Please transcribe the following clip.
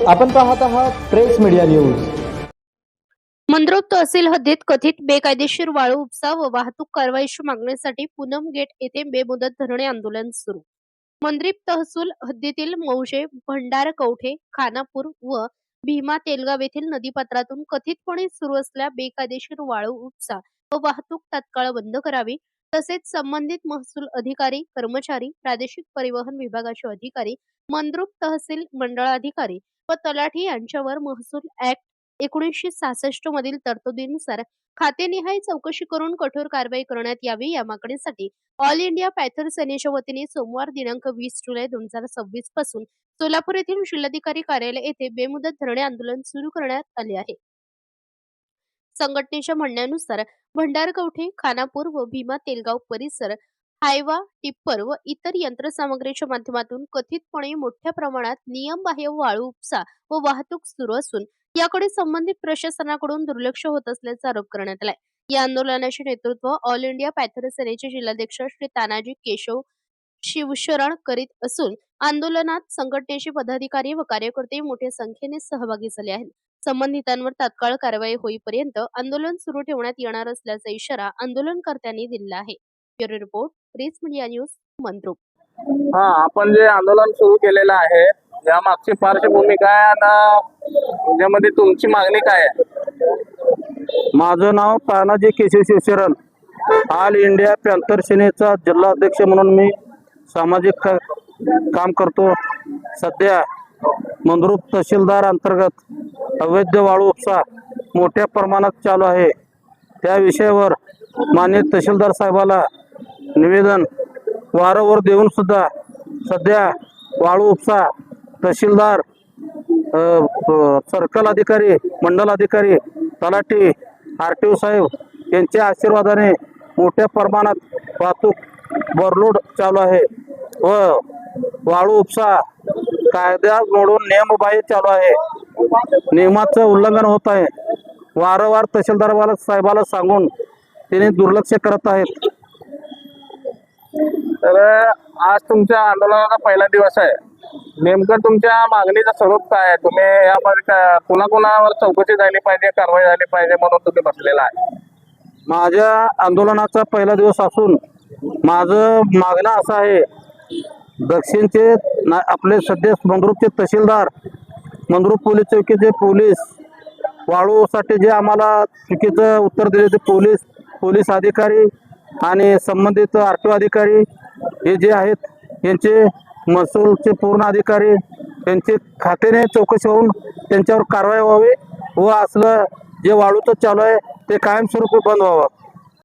आपण पाहत आहात प्रेस मीडिया न्यूज। मंद्रुप तहसील हद्दीत कथित बेकायदेशीर वाळू उपसा व वाहतूक कारवाईची मागणीसाठी पूनम गेट येथे बेमुदत धरणे आंदोलन सुरू। मंद्रुप तहसील हद्दीतील मौजे, भंडारकवठे, खानापूर व भीमा तेलगाव येथील नदीपात्रातून कथितपणे सुरू असलेल्या बेकायदेशीर वाळू उपसा व वाहतूक तात्काळ बंद करावी, तसेच संबंधित महसूल अधिकारी, कर्मचारी, प्रादेशिक परिवहन विभागाचे अधिकारी, मंद्रुप तहसील मंडळाधिकारी व तलाठी यांच्यावर महसूल ऍक्ट 1966 मधील तरतुदीनुसार खातेनिहाय चौकशी करून कठोर कारवाई करण्यात यावी या मागणीसाठी ऑल इंडिया पॅथर सेनेच्या वतीने सोमवार दिनांक 20 जुलै 2026 पासून सोलापूर येथील जिल्हाधिकारी कार्यालय येथे बेमुदत धरणे आंदोलन सुरू करण्यात आले आहे। संघटनेच्या म्हणण्यानुसार भंडारकवठे, खानापूर व भीमा तेलगाव परिसर हायवा, टिप्पर व इतर यंत्रसामग्रीच्या माध्यमातून कथितपणे मोठ्या प्रमाणात नियमबाह्य वाळू उपसा व वाहतूक सुरू असून याकडे संबंधित प्रशासनाकडून दुर्लक्ष होत असल्याचा आरोप करण्यात आलाय। या आंदोलनाचे नेतृत्व ऑल इंडिया पॅथर सेनेचे जिल्हाध्यक्ष श्री तानाजी केशव शिवशरण करीत असून आंदोलनात संघटनेचे पदाधिकारी व कार्यकर्ते मोठ्या संख्येने सहभागी झाले आहेत। संबंधितांवर तात्काळ कारवाई होईपर्यंत आंदोलन सुरू ठेवण्यात येणार असल्याचा इशारा आंदोलनकर्त्यांनी दिला आहे। Bureau report, press media news, Mandrup. आपण जे आंदोलन सुरू केलेलं आहे या मागची पार्श्वभूमी काय आणि त्यामध्ये तुमची मागणी काय आहे? माझं नाव Tanaji Keshav Shivsharan, all India panther सेनेचा जिल्हा अध्यक्ष म्हणून मी सामाजिक काम करतो। सध्या मंद्रुप तहसीलदार अंतर्गत अवैध वाळू उपसा मोठ्या प्रमाणात चालू आहे। त्या विषयावर माननीय तहसीलदार साहेबाला निवेदन वारंवार देऊन सुद्धा सध्या वाळू उपसा तहसीलदार, सर्कल अधिकारी, मंडल अधिकारी, तलाठी, आरटीओ साहेब यांच्या आशीर्वादाने मोठ्या प्रमाणात वाहतूक बरलोड चालू आहे व वाळू उपसा कायदा मोडून नियमबाह्य चालू आहे। नियमाचं उल्लंघन होत आहे। वारंवार तहसीलदार साहेबाला सांगून त्यांनी दुर्लक्ष करत आहेत। तर आज तुमच्या आंदोलनाचा पहिला दिवस आहे, नेमकं तुमच्या मागणीचं स्वरूप काय आहे? तुम्ही यामध्ये कुणाकुणावर चौकशी झाली पाहिजे, कारवाई झाली पाहिजे म्हणून तुम्ही बसलेला आहे? माझ्या आंदोलनाचा पहिला दिवस असून माझं मागणं असं आहे, दक्षिणचे आपले सध्या मंद्रुपचे तहसीलदार, मंद्रुप पोलीस चौकीचे पोलीस, वाळूसाठी जे आम्हाला चुकीचं उत्तर दिले ते पोलीस अधिकारी आणि संबंधित आरटीओ अधिकारी हे जे आहेत यांचे महसूलचे पूर्ण अधिकारी यांचे खात्याने चौकशी होऊन त्यांच्यावर कारवाई व्हावी व असलं जे वाळूचं चालू आहे ते कायमस्वरूपी बंद व्हावं।